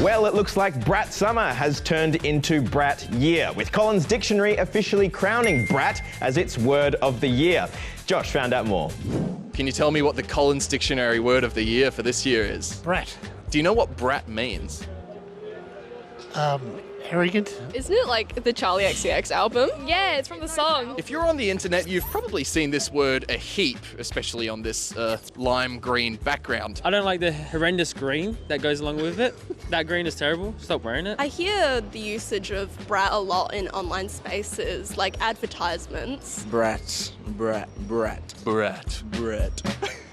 Well, it looks like Brat Summer has turned into Brat Year, with Collins Dictionary officially crowning Brat as its word of the year. Josh found out more. Can you tell me what the Collins Dictionary word of the year for this year is? Brat. Do you know what brat means? Arrogant. Isn't it like the Charli XCX album? Yeah, it's from the song. If you're on the internet, you've probably seen this word a heap, especially on this lime green background. I don't like the horrendous green that goes along with it. That green is terrible. Stop wearing it. I hear the usage of brat a lot in online spaces, like advertisements. Brat.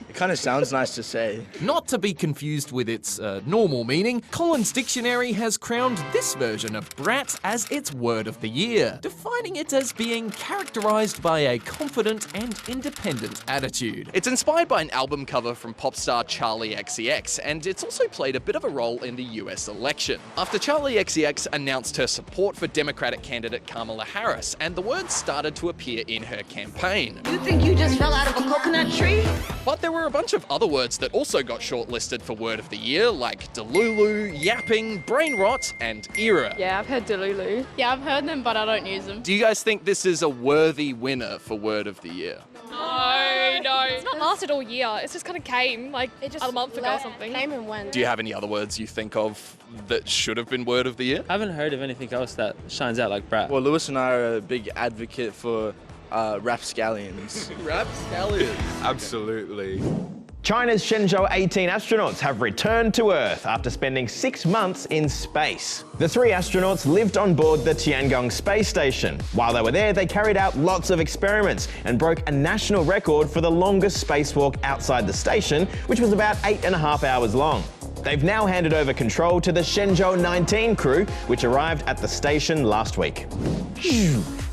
It kind of sounds nice to say. Not to be confused with its normal meaning, Collins Dictionary has crowned this version of brat as its word of the year, defining it as being characterised by a confident and independent attitude. It's inspired by an album cover from pop star Charli XCX, and it's also played a bit of a role in the US election. After Charli XCX announced her support for Democratic candidate Kamala Harris, and the words started to appear in her campaign. You think you just fell out of a coconut tree? But there were a bunch of other words that also got shortlisted for Word of the Year, like delulu, yapping, brainrot, and era. Yeah, I've heard delulu. Yeah, I've heard them, but I don't use them. Do you guys think this is a worthy winner for Word of the Year? No. It's not lasted all year. It's just kind of came like a month ago or something. Came and went. Do you have any other words you think of that should have been Word of the Year? I haven't heard of anything else that shines out like Brat. Well, Lewis and I are a big advocate for rapscallions. Rapscallions. Absolutely. China's Shenzhou 18 astronauts have returned to Earth after spending 6 months in space. The 3 astronauts lived on board the Tiangong space station. While they were there, they carried out lots of experiments and broke a national record for the longest spacewalk outside the station, which was about 8.5 hours long. They've now handed over control to the Shenzhou 19 crew, which arrived at the station last week.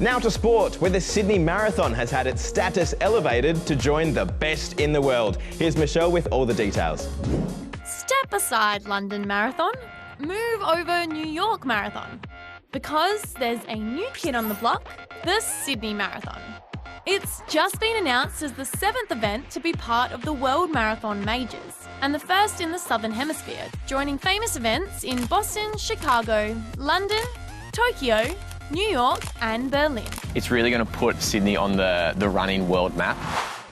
Now to sport, where the Sydney Marathon has had its status elevated to join the best in the world. Here's Michelle with all the details. Step aside London Marathon, move over New York Marathon. Because there's a new kid on the block, the Sydney Marathon. It's just been announced as the 7th event to be part of the World Marathon Majors, and the first in the Southern Hemisphere, joining famous events in Boston, Chicago, London, Tokyo, New York and Berlin. It's really going to put Sydney on the running world map.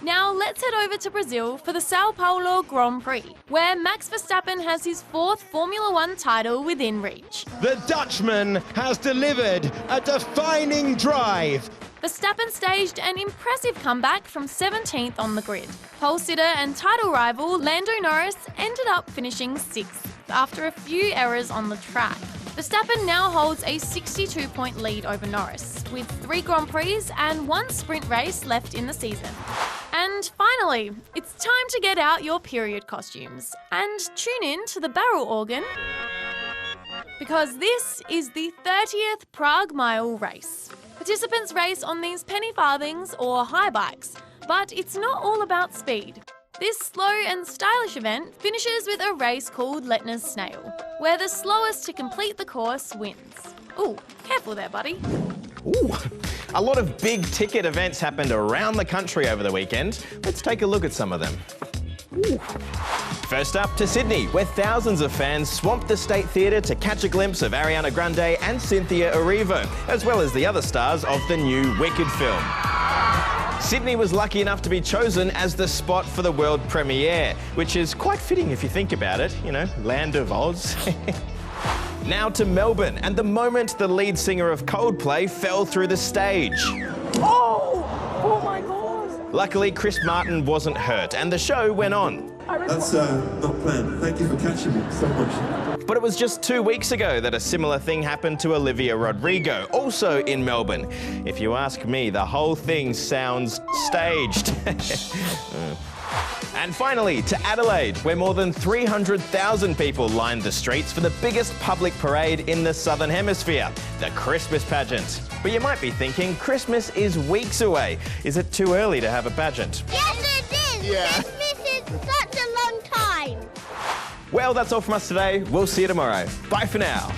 Now let's head over to Brazil for the Sao Paulo Grand Prix, where Max Verstappen has his 4th Formula One title within reach. The Dutchman has delivered a defining drive. Verstappen staged an impressive comeback from 17th on the grid. Pole sitter and title rival Lando Norris ended up finishing 6th after a few errors on the track. Verstappen now holds a 62-point lead over Norris, with 3 Grand Prix and 1 sprint race left in the season. And finally, it's time to get out your period costumes and tune in to the barrel organ, because this is the 30th Prague Mile race. Participants race on these penny farthings or high bikes, but it's not all about speed. This slow and stylish event finishes with a race called Letna's Snail, where the slowest to complete the course wins. Ooh, careful there, buddy. Ooh, a lot of big ticket events happened around the country over the weekend. Let's take a look at some of them. Ooh. First up to Sydney, where thousands of fans swamped the State Theatre to catch a glimpse of Ariana Grande and Cynthia Erivo, as well as the other stars of the new Wicked film. Sydney was lucky enough to be chosen as the spot for the world premiere, which is quite fitting if you think about it, you know, Land of Oz. Now to Melbourne, and the moment the lead singer of Coldplay fell through the stage. Oh my God. Luckily, Chris Martin wasn't hurt, and the show went on. That's not planned. Thank you for catching me so much. But it was just 2 weeks ago that a similar thing happened to Olivia Rodrigo, also in Melbourne. If you ask me, the whole thing sounds staged. And finally, to Adelaide, where more than 300,000 people lined the streets for the biggest public parade in the Southern Hemisphere, the Christmas pageant. But you might be thinking, Christmas is weeks away. Is it too early to have a pageant? Yes, it is! Yeah. Christmas is such a long time! Well, that's all from us today. We'll see you tomorrow. Bye for now.